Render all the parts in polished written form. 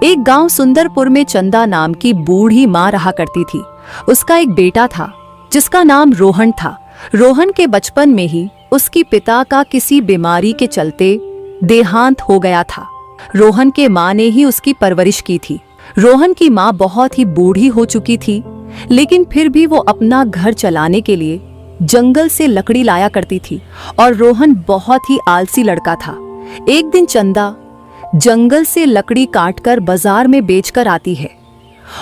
एक गांव सुंदरपुर में चंदा नाम की बूढ़ी माँ रहा करती थी। उसका एक बेटा था जिसका नाम रोहन था। रोहन के बचपन में ही उसकी पिता का किसी बीमारी के चलते देहांत हो गया था। रोहन के माँ ने ही उसकी परवरिश की थी। रोहन की माँ बहुत ही बूढ़ी हो चुकी थी, लेकिन फिर भी वो अपना घर चलाने के लिए जंगल से लकड़ी लाया करती थी और रोहन बहुत ही आलसी लड़का था। एक दिन चंदा जंगल से लकड़ी काटकर बाजार में बेचकर आती है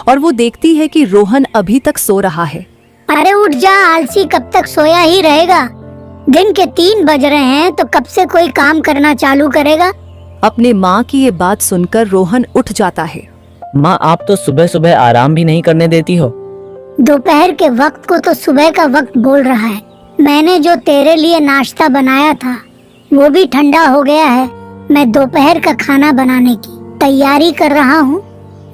और वो देखती है कि रोहन अभी तक सो रहा है। अरे उठ जा आलसी, कब तक सोया ही रहेगा? दिन के 3 बज रहे हैं तो कब से कोई काम करना चालू करेगा? अपने माँ की ये बात सुनकर रोहन उठ जाता है। माँ, आप तो सुबह सुबह आराम भी नहीं करने देती हो। दोपहर के वक्त को तो सुबह का वक्त बोल रहा है। मैंने जो तेरे लिए नाश्ता बनाया था वो भी ठंडा हो गया है। मैं दोपहर का खाना बनाने की तैयारी कर रहा हूँ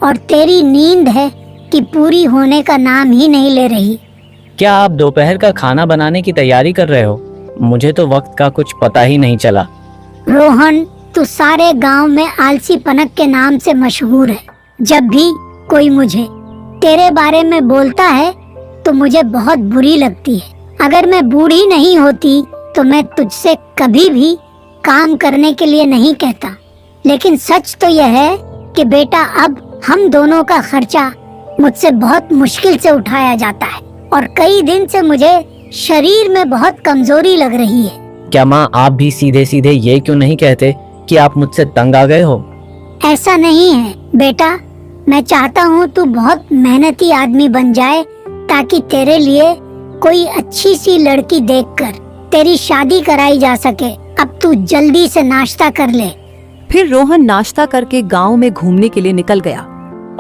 और तेरी नींद है कि पूरी होने का नाम ही नहीं ले रही। क्या आप दोपहर का खाना बनाने की तैयारी कर रहे हो? मुझे तो वक्त का कुछ पता ही नहीं चला। रोहन, तू सारे गांव में आलसी पनक के नाम से मशहूर है। जब भी कोई मुझे तेरे बारे में बोलता है तो मुझे बहुत बुरी लगती है। अगर मैं बूढ़ी नहीं होती तो मैं तुझसे कभी भी काम करने के लिए नहीं कहता, लेकिन सच तो यह है कि बेटा अब हम दोनों का खर्चा मुझसे बहुत मुश्किल से उठाया जाता है और कई दिन से मुझे शरीर में बहुत कमजोरी लग रही है। क्या माँ, आप भी सीधे सीधे ये क्यों नहीं कहते कि आप मुझसे तंग आ गए हो? ऐसा नहीं है बेटा, मैं चाहता हूँ तू बहुत मेहनती आदमी बन जाए ताकि तेरे लिए कोई अच्छी सी लड़की देखकर तेरी शादी कराई जा सके। अब तू जल्दी से नाश्ता कर ले। फिर रोहन नाश्ता करके गांव में घूमने के लिए निकल गया।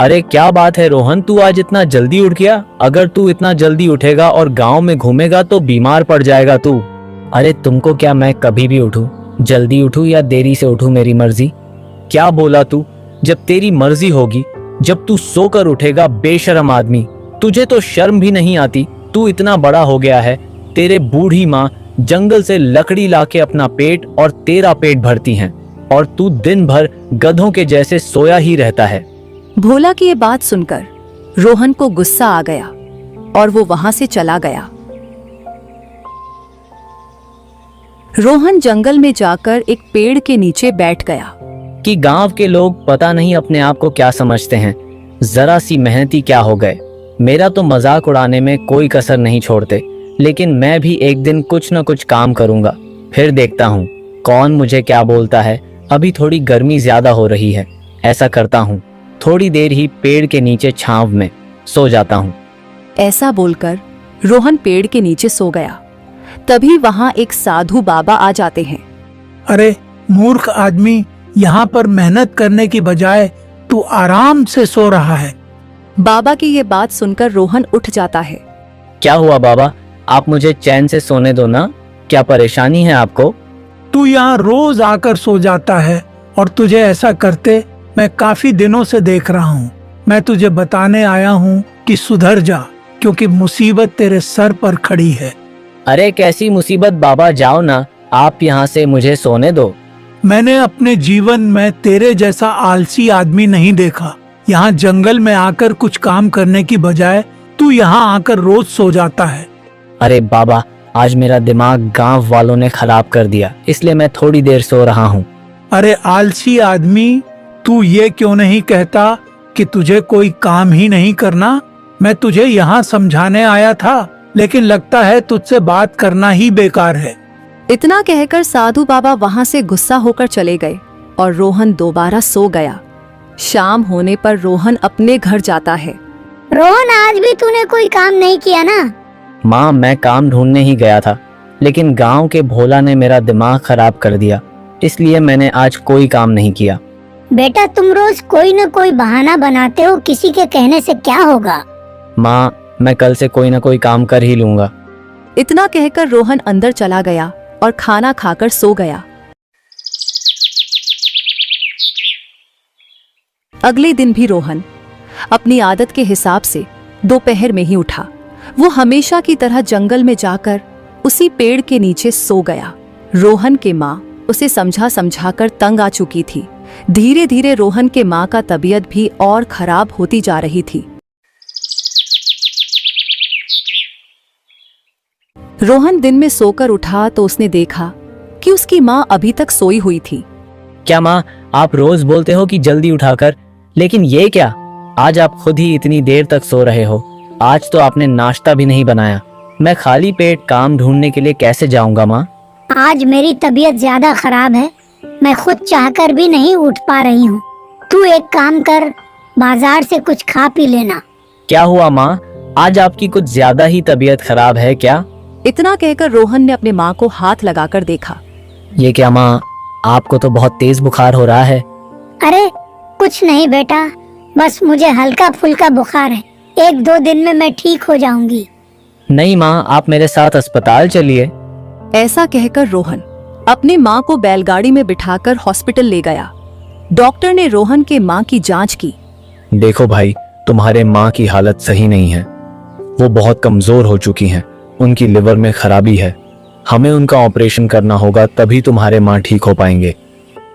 अरे क्या बात है रोहन, तू आज इतना जल्दी उठ गया? अगर तू इतना जल्दी उठेगा और गांव में घूमेगा तो बीमार पड़ जाएगा तू। अरे तुमको क्या मैं कभी भी उठूं, जल्दी उठूं या देरी से उठूं, मेरी मर्जी। क्या बोला तू? जब तेरी मर्जी होगी, जब तू सोकर उठेगा। बेशर्म आदमी, तुझे तो शर्म भी नहीं आती। तू इतना बड़ा हो गया है, तेरे बूढ़ी माँ जंगल से लकड़ी लाके अपना पेट और तेरा पेट भरती हैं और तू दिन भर गधों के जैसे सोया ही रहता है। भोला की ये बात सुनकर रोहन को गुस्सा आ गया और वो वहां से चला गया। रोहन जंगल में जाकर एक पेड़ के नीचे बैठ गया। कि गांव के लोग पता नहीं अपने आप को क्या समझते हैं, जरा सी मेहनती क्या हो गए। मेरा तो मजाक उड़ाने में कोई कसर नहीं छोड़ते, लेकिन मैं भी एक दिन कुछ न कुछ काम करूंगा। फिर देखता हूँ कौन मुझे क्या बोलता है। अभी थोड़ी गर्मी ज्यादा हो रही है, ऐसा करता हूँ थोड़ी देर ही पेड़ के नीचे छांव में सो जाता हूँ। ऐसा बोलकर रोहन पेड़ के नीचे सो गया। तभी वहां एक साधु बाबा आ जाते हैं। अरे मूर्ख आदमी, यहाँ पर मेहनत करने की बजाय तू आराम से सो रहा है। बाबा की ये बात सुनकर रोहन उठ जाता है। क्या हुआ बाबा, आप मुझे चैन से सोने दो ना। क्या परेशानी है आपको? तू यहाँ रोज आकर सो जाता है और तुझे ऐसा करते मैं काफी दिनों से देख रहा हूँ। मैं तुझे बताने आया हूँ कि सुधर जा, क्योंकि मुसीबत तेरे सर पर खड़ी है। अरे कैसी मुसीबत बाबा, जाओ ना, आप यहाँ से मुझे सोने दो। मैंने अपने जीवन में तेरे जैसा आलसी आदमी नहीं देखा। यहाँ जंगल में आकर कुछ काम करने की बजाय तू यहाँ आकर रोज सो जाता है। अरे बाबा, आज मेरा दिमाग गांव वालों ने खराब कर दिया, इसलिए मैं थोड़ी देर सो रहा हूँ। अरे आलसी आदमी, तू ये क्यों नहीं कहता कि तुझे कोई काम ही नहीं करना? मैं तुझे यहाँ समझाने आया था, लेकिन लगता है तुझसे बात करना ही बेकार है। इतना कहकर साधु बाबा वहां से गुस्सा होकर चले गए और रोहन दोबारा सो गया। शाम होने पर रोहन अपने घर जाता है। रोहन, आज भी तूने कोई काम नहीं किया ना? माँ, मैं काम ढूंढने ही गया था, लेकिन गांव के भोला ने मेरा दिमाग खराब कर दिया, इसलिए मैंने आज कोई काम नहीं किया। बेटा, तुम रोज कोई न कोई बहाना बनाते हो, किसी के कहने से क्या होगा? माँ, मैं कल से कोई न कोई काम कर ही लूंगा। इतना कहकर रोहन अंदर चला गया और खाना खाकर सो गया। अगले दिन भी रोहन अपनी आदत के हिसाब से दोपहर में ही उठा। वो हमेशा की तरह जंगल में जाकर उसी पेड़ के नीचे सो गया। रोहन की माँ उसे समझा समझाकर तंग आ चुकी थी, धीरे धीरे रोहन के माँ का तबीयत भी और खराब होती जा रही थी। रोहन दिन में सोकर उठा तो उसने देखा कि उसकी माँ अभी तक सोई हुई थी। क्या माँ, आप रोज बोलते हो कि जल्दी उठाकर, लेकिन ये क्या, आज आप खुद ही इतनी देर तक सो रहे हो। आज तो आपने नाश्ता भी नहीं बनाया। मैं खाली पेट काम ढूंढने के लिए कैसे जाऊंगा माँ? आज मेरी तबीयत ज्यादा खराब है, मैं खुद चाहकर भी नहीं उठ पा रही हूँ। तू एक काम कर, बाजार से कुछ खा पी लेना। क्या हुआ माँ, आज आपकी कुछ ज्यादा ही तबीयत खराब है क्या? इतना कहकर रोहन ने अपने माँ को हाथ लगाकर देखा। ये क्या माँ, आपको तो बहुत तेज बुखार हो रहा है। अरे कुछ नहीं बेटा, बस मुझे हल्का फुल्का बुखार है, 1-2 दिन में मैं ठीक हो जाऊंगी। नहीं माँ, आप मेरे साथ अस्पताल चलिए। ऐसा कहकर रोहन अपनी माँ को बैलगाड़ी में बिठाकर हॉस्पिटल ले गया। डॉक्टर ने रोहन के माँ की जांच की। देखो भाई, तुम्हारे माँ की हालत सही नहीं है, वो बहुत कमजोर हो चुकी हैं, उनकी लिवर में खराबी है, हमें उनका ऑपरेशन करना होगा, तभी तुम्हारे माँ ठीक हो पाएंगे।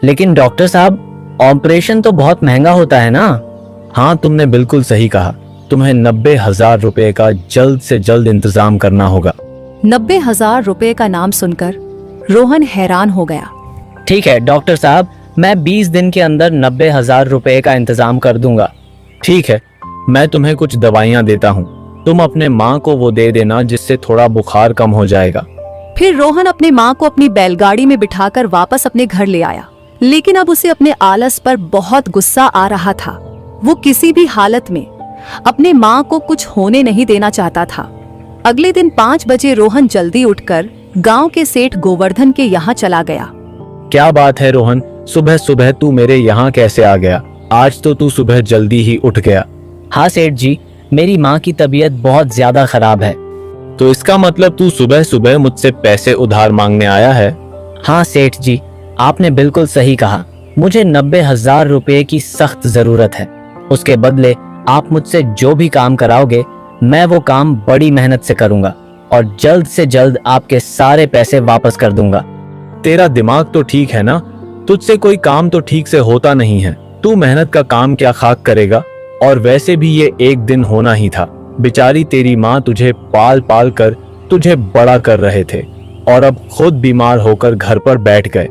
लेकिन डॉक्टर साहब, ऑपरेशन तो बहुत महंगा होता है ना? हाँ, तुमने बिल्कुल सही कहा, तुम्हें 90,000 रुपए का जल्द से जल्द इंतजाम करना होगा। 90,000 रुपए का नाम सुनकर रोहन हैरान हो गया। ठीक है डॉक्टर साहब, मैं 20 दिन के अंदर 90,000 रुपए का इंतजाम कर दूंगा। ठीक है, मैं तुम्हें कुछ दवाइयाँ देता हूँ, तुम अपने माँ को वो दे देना, जिससे थोड़ा बुखार कम हो जाएगा। फिर रोहन अपनी माँ को अपनी बैलगाड़ी में बिठाकर वापस अपने घर ले आया। लेकिन अब उसे अपने आलस पर बहुत गुस्सा आ रहा था। वो किसी भी हालत में अपने माँ को कुछ होने नहीं देना चाहता था। अगले दिन 5 बजे रोहन जल्दी उठकर गांव के सेठ गोवर्धन के यहाँ चला गया। क्या बात है रोहन, सुबह सुबह तू मेरे यहाँ कैसे आ गया? आज तो तू सुबह जल्दी ही उठ गया। हाँ सेठ जी, मेरी माँ की तबीयत बहुत ज्यादा खराब है। तो इसका मतलब तू सुबह सुबह मुझसे पैसे उधार मांगने आया है? हाँ सेठ जी, आपने बिल्कुल सही कहा। मुझे 90,000 रुपए की सख्त जरूरत है। उसके बदले आप मुझसे जो भी काम कराओगे, मैं वो काम बड़ी मेहनत से करूंगा और जल्द से जल्द आपके सारे पैसे वापस कर दूंगा। तेरा दिमाग तो ठीक है ना? तुझसे कोई काम तो ठीक से होता नहीं है। तू मेहनत का काम क्या खाक करेगा? और वैसे भी ये एक दिन होना ही था। बेचारी तेरी माँ तुझे पाल पाल कर तुझे बड़ा कर रहे थे और अब खुद बीमार होकर घर पर बैठ गए।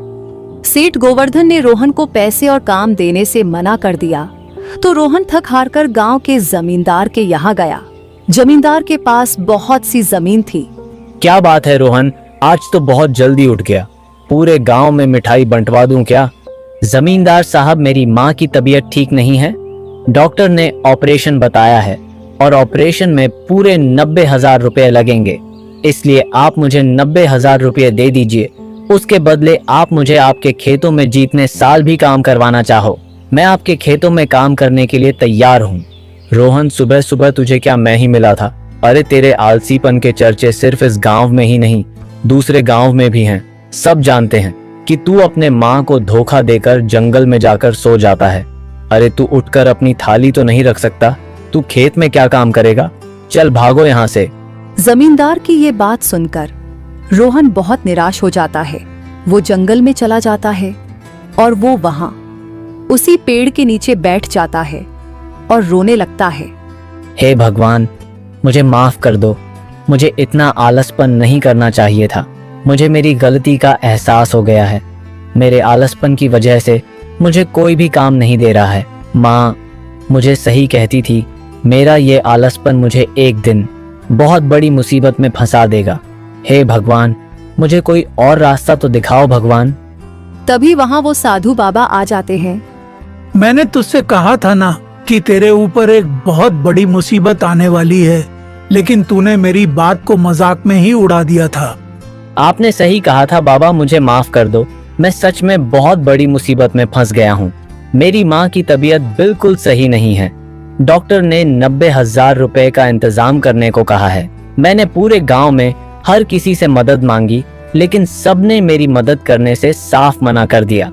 सेठ गोवर्धन ने रोहन को पैसे और काम देने से मना कर दिया तो रोहन थक हार कर गांव के जमींदार के यहाँ गया। जमींदार के पास बहुत सी जमीन थी। क्या बात है रोहन, आज तो बहुत जल्दी उठ गया। पूरे गांव में मिठाई बंटवा दूं क्या? जमींदार साहब, मेरी माँ की तबीयत ठीक नहीं है। डॉक्टर ने ऑपरेशन बताया है और ऑपरेशन में पूरे 90,000 रुपए लगेंगे, इसलिए आप मुझे 90,000 रुपए दे दीजिए। उसके बदले आप मुझे आपके खेतों में जितने साल भी काम करवाना चाहो, मैं आपके खेतों में काम करने के लिए तैयार हूँ। रोहन, सुबह सुबह तुझे क्या मैं ही मिला था? अरे तेरे आलसीपन के चर्चे सिर्फ इस गांव में ही नहीं, दूसरे गांव में भी हैं। सब जानते हैं कि तू अपने माँ को धोखा देकर जंगल में जाकर सो जाता है। अरे तू उठकर अपनी थाली तो नहीं रख सकता? तू खेत में क्या काम करेगा? चल भागो यहाँ से। जमींदार की ये बात सुनकर रोहन बहुत निराश हो जाता है। वो जंगल में चला जाता है और वो वहां उसी पेड़ के नीचे बैठ जाता है और रोने लगता है। हे भगवान, मुझे माफ कर दो। मुझे इतना आलसपन नहीं करना चाहिए था। मुझे मेरी गलती का एहसास हो गया है। मेरे आलसपन की वजह से मुझे कोई भी काम नहीं दे रहा है। माँ मुझे सही कहती थी, मेरा ये आलसपन मुझे एक दिन बहुत बड़ी मुसीबत में फंसा देगा। हे भगवान, मुझे कोई और रास्ता तो दिखाओ भगवान। तभी वहां वो साधु बाबा आ जाते हैं। मैंने तुझसे कहा था ना कि तेरे ऊपर एक बहुत बड़ी मुसीबत आने वाली है, लेकिन तूने मेरी बात को मजाक में ही उड़ा दिया था। आपने सही कहा था बाबा, मुझे माफ कर दो। मैं सच में बहुत बड़ी मुसीबत में फंस गया हूँ। मेरी माँ की तबीयत बिल्कुल सही नहीं है। डॉक्टर ने 90,000 रुपए का इंतजाम करने को कहा है। मैंने पूरे गांव में हर किसी से मदद मांगी, लेकिन सबने मेरी मदद करने से साफ मना कर दिया।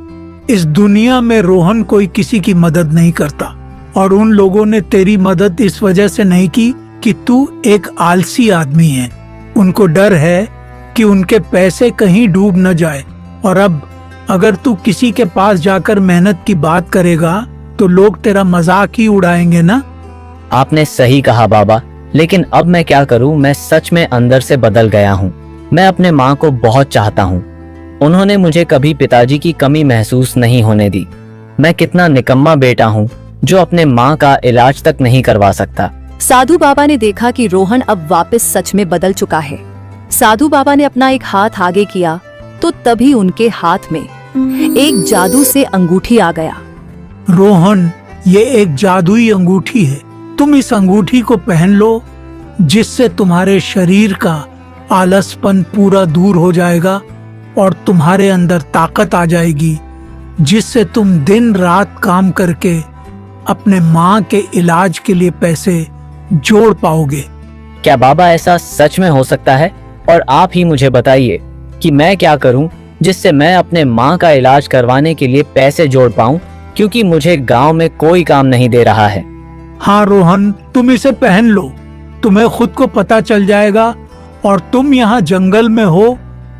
इस दुनिया में रोहन कोई किसी की मदद नहीं करता, और उन लोगों ने तेरी मदद इस वजह से नहीं की कि तू एक आलसी आदमी है। उनको डर है कि उनके पैसे कहीं डूब न जाए, और अब अगर तू किसी के पास जाकर मेहनत की बात करेगा तो लोग तेरा मजाक ही उड़ाएंगे ना। आपने सही कहा बाबा, लेकिन अब मैं क्या करूं? मैं सच में अंदर से बदल गया हूं। मैं अपने माँ को बहुत चाहता हूं। उन्होंने मुझे कभी पिताजी की कमी महसूस नहीं होने दी। मैं कितना निकम्मा बेटा हूं जो अपने माँ का इलाज तक नहीं करवा सकता। साधु बाबा ने देखा कि रोहन अब वापस सच में बदल चुका है। साधु बाबा ने अपना एक हाथ आगे किया तो तभी उनके हाथ में एक जादू से अंगूठी आ गया। रोहन, ये एक जादुई अंगूठी है। तुम इस अंगूठी को पहन लो, जिससे तुम्हारे शरीर का आलसपन पूरा दूर हो जाएगा और तुम्हारे अंदर ताकत आ जाएगी, जिससे तुम दिन रात काम करके अपने माँ के इलाज के लिए पैसे जोड़ पाओगे। क्या बाबा ऐसा सच में हो सकता है? और आप ही मुझे बताइए कि मैं क्या करूं जिससे मैं अपने माँ का इलाज करवाने के लिए पैसे जोड़ पाऊं, क्योंकि मुझे गांव में कोई काम नहीं दे रहा है। हाँ रोहन, तुम इसे पहन लो, तुम्हें खुद को पता चल जाएगा। और तुम यहाँ जंगल में हो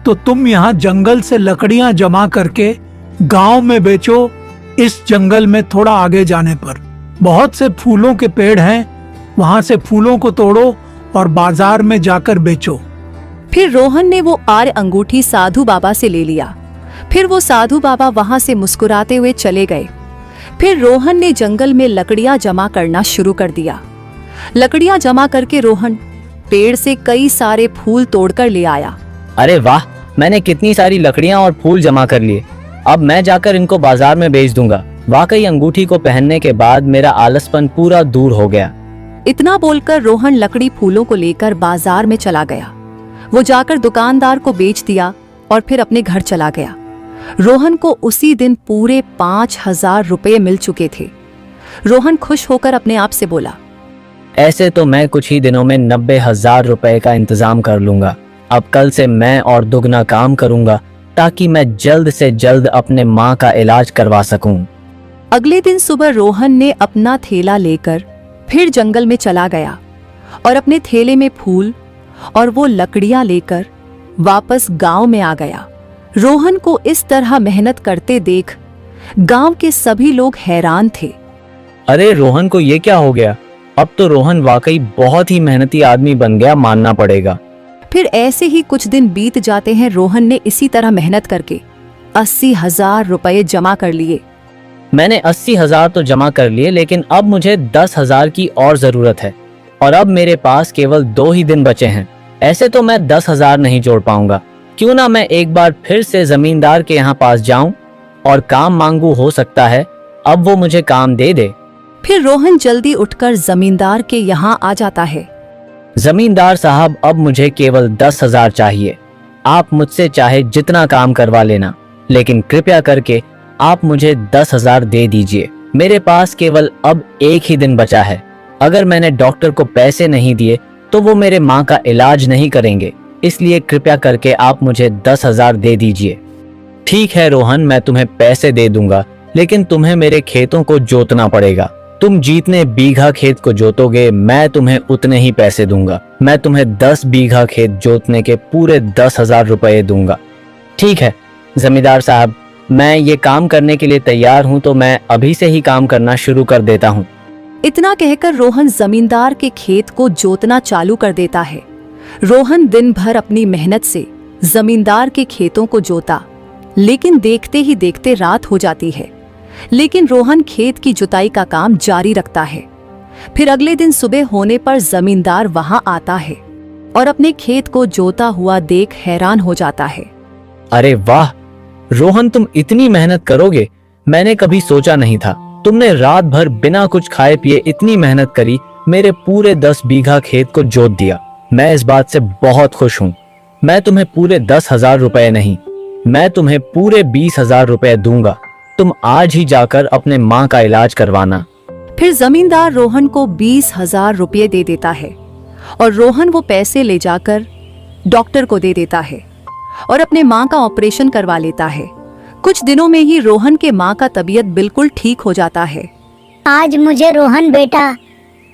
तो तुम यहाँ जंगल से लकड़ियाँ जमा करके गांव में बेचो। इस जंगल में थोड़ा आगे जाने पर बहुत से फूलों के पेड़ हैं, वहां से फूलों को तोड़ो और बाजार में जाकर बेचो। फिर रोहन ने वो आर्य अंगूठी साधु बाबा से ले लिया। फिर वो साधु बाबा वहां से मुस्कुराते हुए चले गए। फिर रोहन ने जंगल में लकड़ियां जमा करना शुरू कर दिया। लकड़ियां जमा करके रोहन पेड़ से कई सारे फूल तोड़कर ले आया। अरे वाह, मैंने कितनी सारी लकड़ियां और फूल जमा कर लिए। अब मैं जाकर इनको बाजार में बेच दूंगा। वाकई अंगूठी को पहनने के बाद मेरा आलसपन पूरा दूर हो गया। इतना बोलकर रोहन लकड़ी फूलों को लेकर बाजार में चला गया। वो जाकर दुकानदार को बेच दिया और फिर अपने घर चला गया। रोहन को उसी दिन पूरे 5,000 रुपए मिल चुके थे। रोहन खुश होकर अपने आप से बोला, ऐसे तो मैं कुछ ही दिनों में 90,000 रुपए का इंतजाम कर लूंगा। अब कल से मैं और दुगना काम करूंगा ताकि मैं जल्द से जल्द अपने माँ का इलाज करवा सकूं। अगले दिन सुबह रोहन ने अपना थैला लेकर फिर जंगल में चला गया और अपने थैले में फूल और वो लकड़ियां लेकर वापस गांव में आ गया। रोहन को इस तरह मेहनत करते देख गांव के सभी लोग हैरान थे। अरे रोहन को ये क्या हो गया? अब तो रोहन वाकई बहुत ही मेहनती आदमी बन गया, मानना पड़ेगा। फिर ऐसे ही कुछ दिन बीत जाते हैं। रोहन ने इसी तरह मेहनत करके 80,000 रुपए जमा कर लिए। मैंने 80,000 तो जमा कर लिए, लेकिन अब मुझे 10,000 की और जरूरत है और अब मेरे पास केवल 2 ही दिन बचे हैं। ऐसे तो मैं 10,000 नहीं जोड़ पाऊंगा। क्यों ना मैं एक बार फिर से जमींदार के यहाँ पास जाऊं और काम मांगू, हो सकता है अब वो मुझे काम दे दे। फिर रोहन जल्दी उठकर जमींदार के यहाँ आ जाता है। जमींदार साहब, अब मुझे केवल 10,000 चाहिए। आप मुझसे चाहे जितना काम करवा लेना, लेकिन कृपया करके आप मुझे 10,000 दे दीजिए। मेरे पास केवल अब एक ही दिन बचा है। अगर मैंने डॉक्टर को पैसे नहीं दिए तो वो मेरे माँ का इलाज नहीं करेंगे, इसलिए कृपया करके आप मुझे 10,000 दे दीजिए। ठीक है रोहन, मैं तुम्हें पैसे दे दूंगा, लेकिन तुम्हें मेरे खेतों को जोतना पड़ेगा। तुम जितने बीघा खेत को जोतोगे मैं तुम्हें उतने ही पैसे दूंगा। मैं तुम्हें 10 बीघा खेत जोतने के पूरे 10,000 रुपए दूंगा। ठीक है जमींदार साहब, मैं ये काम करने के लिए तैयार हूँ, तो मैं अभी से ही काम करना शुरू कर देता हूँ। इतना कहकर रोहन जमींदार के खेत को जोतना चालू कर देता है। रोहन दिन भर अपनी मेहनत से जमींदार के खेतों को जोता, लेकिन देखते ही देखते रात हो जाती है। लेकिन रोहन खेत की जुताई का काम जारी रखता है। फिर अगले दिन सुबह होने पर जमींदार वहां आता है और अपने खेत को जोता हुआ देख हैरान हो जाता है। अरे वाह रोहन, तुम इतनी मेहनत करोगे, मैंने कभी सोचा नहीं था। तुमने रात भर बिना कुछ खाए पिए इतनी मेहनत करी, मेरे पूरे 10 बीघा खेत को जोत दिया। मैं इस बात से बहुत खुश हूँ। मैं तुम्हें पूरे 10,000 रुपए नहीं, मैं तुम्हें पूरे 20,000 रुपए दूंगा। तुम आज ही जाकर अपने माँ का इलाज करवाना। फिर जमींदार रोहन को 20,000 रुपये दे देता है और रोहन वो पैसे ले जाकर डॉक्टर को दे देता है और अपने माँ का ऑपरेशन करवा लेता है। कुछ दिनों में ही रोहन के माँ का तबीयत बिल्कुल ठीक हो जाता है। आज मुझे रोहन बेटा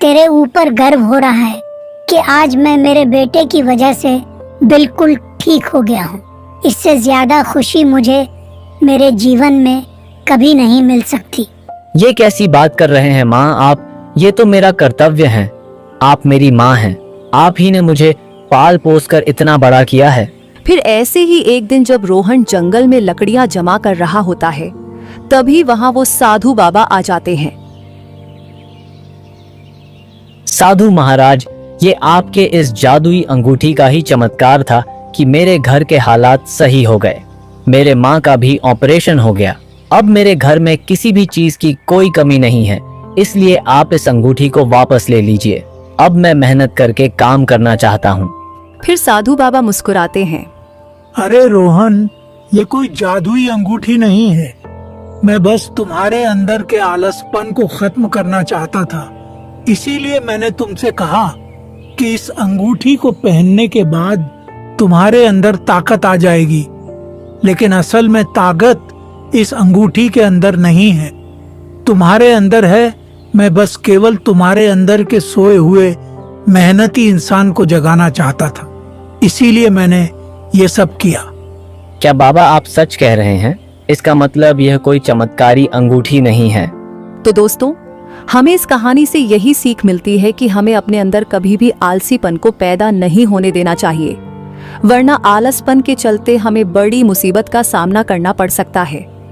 तेरे ऊपर गर्व हो रहा है कि आज मैं मेरे बेटे की वजह से बिल्कुल ठीक हो गया हूँ। इससे ज्यादा खुशी मुझे मेरे जीवन में कभी नहीं मिल सकती। ये कैसी बात कर रहे हैं माँ आप? ये तो मेरा कर्तव्य है। आप मेरी माँ हैं। आप ही ने मुझे पाल पोस कर इतना बड़ा किया है। फिर ऐसे ही एक दिन जब रोहन जंगल में लकड़ियां जमा कर रहा होता है, तभी वहां वो साधु बाबा आ जाते हैं। साधु महाराज, ये आपके इस जादुई अंगूठी का ही चमत्कार था कि मेरे घर के हालात सही हो गए। मेरे माँ का भी ऑपरेशन हो गया। अब मेरे घर में किसी भी चीज की कोई कमी नहीं है। इसलिए आप इस अंगूठी को वापस ले लीजिए। अब मैं मेहनत करके काम करना चाहता हूँ। फिर साधु बाबा मुस्कुराते हैं। अरे रोहन, ये कोई जादुई अंगूठी नहीं है। मैं बस तुम्हारे अंदर के आलसपन को खत्म करना चाहता था। इसीलिए मैंने तुमसे कहा कि इस अंगूठी को पहनने के बाद तुम्हारे अंदर ताकत आ जाएगी। लेकिन असल में ताकत इस अंगूठी के अंदर नहीं है, तुम्हारे अंदर है। मैं बस केवल तुम्हारे अंदर के सोए हुए मेहनती इंसान को जगाना चाहता था। इसीलिए मैंने ये सब किया। क्या बाबा आप सच कह रहे हैं? इसका मतलब यह कोई चमत्कारी अंगूठी नहीं है। तो दोस्तों, हमें इस कहानी से यही सीख मिलती है कि हमें अपने अंदर कभी भी आलसीपन को पैदा नहीं होने देना चाहिए, वरना आलसपन के चलते हमें बड़ी मुसीबत का सामना करना पड़ सकता है।